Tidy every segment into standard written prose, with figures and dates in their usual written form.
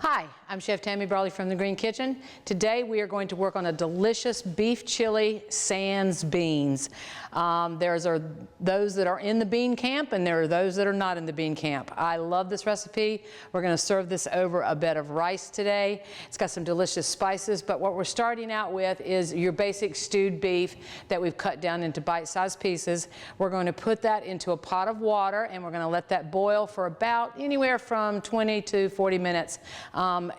Hi, I'm Chef Tammy Brawley from the Green Kitchen. Today we are going to work on a delicious beef chili sans beans. There's those that are in the bean camp and there are those that are not in the bean camp. I love this recipe. We're going to serve this over a bed of rice today. It's got some delicious spices, but what we're starting out with is your basic stewed beef that we've cut down into bite-sized pieces. We're going to put that into a pot of water and we're going to let that boil for about anywhere from 20 to 40 minutes.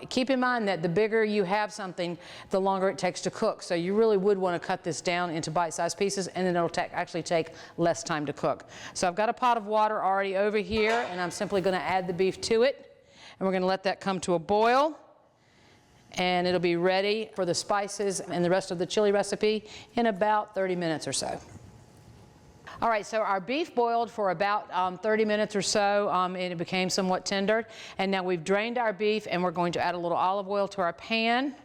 Keep in mind that the bigger you have something, the longer it takes to cook. So you really would want to cut this down into bite-sized pieces and then it'll actually take less time to cook. So I've got a pot of water already over here and I'm simply going to add the beef to it. And we're going to let that come to a boil. And it'll be ready for the spices and the rest of the chili recipe in about 30 minutes or so. All right, so our beef boiled for about 30 minutes or so, and it became somewhat tender. And now we've drained our beef and we're going to add a little olive oil to our pan.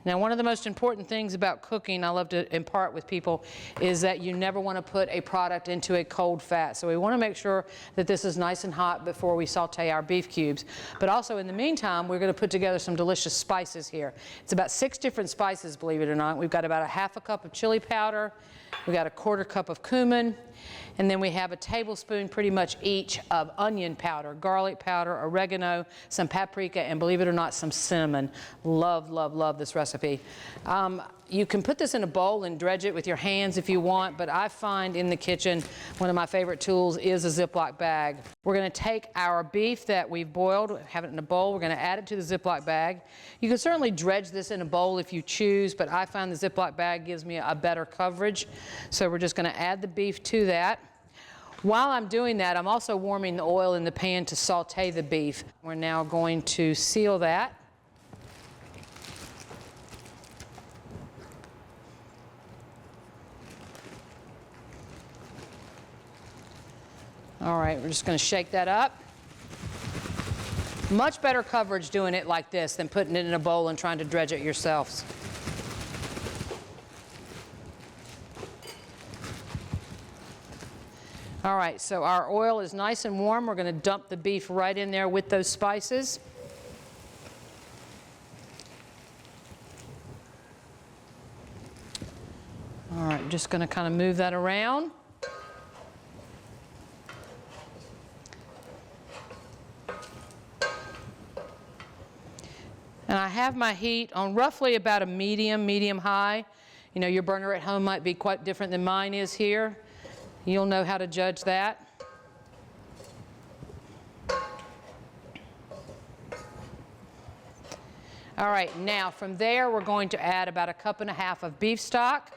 Now, one of the most important things about cooking, I love to impart with people, is that you never want to put a product into a cold fat. So we want to make sure that this is nice and hot before we saute our beef cubes. But also in the meantime, we're going to put together some delicious spices here. It's about 6 different spices, believe it or not. We've got about a ½ cup of chili powder. We've got a ¼ cup of cumin. And then we have a tablespoon pretty much each of onion powder, garlic powder, oregano, some paprika, and believe it or not, some cinnamon. Love, love, love this recipe. You can put this in a bowl and dredge it with your hands if you want, but I find in the kitchen one of my favorite tools is a Ziploc bag. We're going to take our beef that we've boiled, have it in a bowl, we're going to add it to the Ziploc bag. You can certainly dredge this in a bowl if you choose, but I find the Ziploc bag gives me a better coverage. So we're just going to add the beef to that. While I'm doing that, I'm also warming the oil in the pan to saute the beef. We're now going to seal that. All right, we're just going to shake that up. Much better coverage doing it like this than putting it in a bowl and trying to dredge it yourselves. All right, so our oil is nice and warm. We're going to dump the beef right in there with those spices. All right, just going to kind of move that around. And I have my heat on roughly about a medium high. You know, your burner at home might be quite different than mine is here. You'll know how to judge that. All right, now from there we're going to add about a cup and a half of beef stock.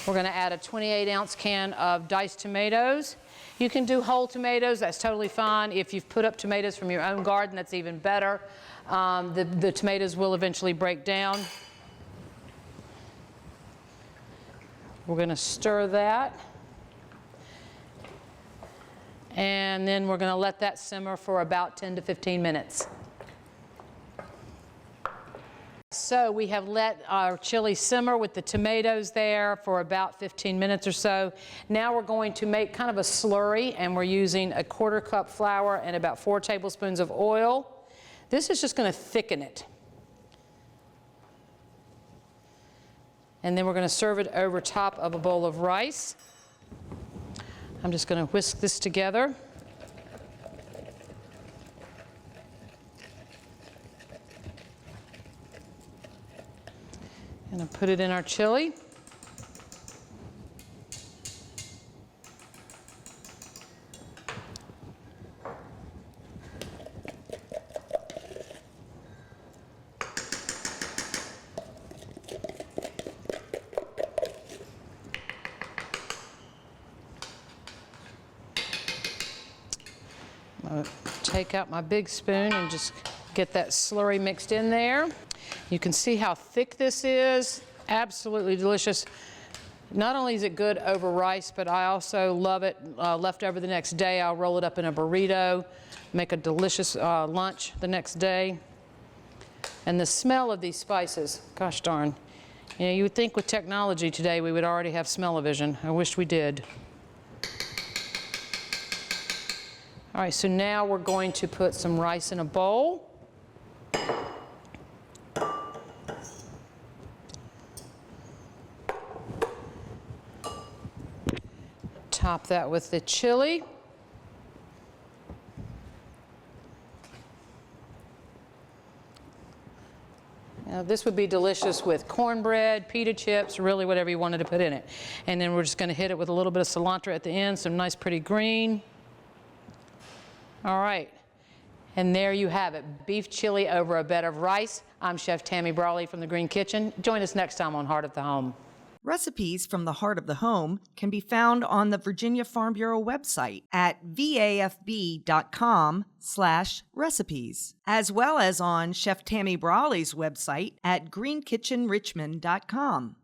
We're going to add a 28-ounce can of diced tomatoes. You can do whole tomatoes, that's totally fine. If you've put up tomatoes from your own garden, that's even better. The tomatoes will eventually break down. We're going to stir that. And then we're going to let that simmer for about 10 to 15 minutes. So we have let our chili simmer with the tomatoes there for about 15 minutes or so. Now we're going to make kind of a slurry, and we're using a ¼ cup flour and about 4 tablespoons of oil. This is just going to thicken it. And then we're going to serve it over top of a bowl of rice. I'm just going to whisk this together. And I'll put it in our chili. I'll take out my big spoon and just get that slurry mixed in there. You can see how thick this is. Absolutely delicious. Not only is it good over rice, but I also love it left over the next day. I'll roll it up in a burrito, make a delicious lunch the next day. And the smell of these spices, gosh darn. You know, you would think with technology today we would already have smell-o-vision. I wish we did. All right, so now we're going to put some rice in a bowl. Top that with the chili. Now, this would be delicious with cornbread, pita chips, really whatever you wanted to put in it. And then we're just going to hit it with a little bit of cilantro at the end, some nice pretty green. All right, and there you have it, beef chili over a bed of rice. I'm Chef Tammy Brawley from the Green Kitchen. Join us next time on Heart of the Home. Recipes from the Heart of the Home can be found on the Virginia Farm Bureau website at vafb.com/recipes, as well as on Chef Tammy Brawley's website at greenkitchenrichmond.com.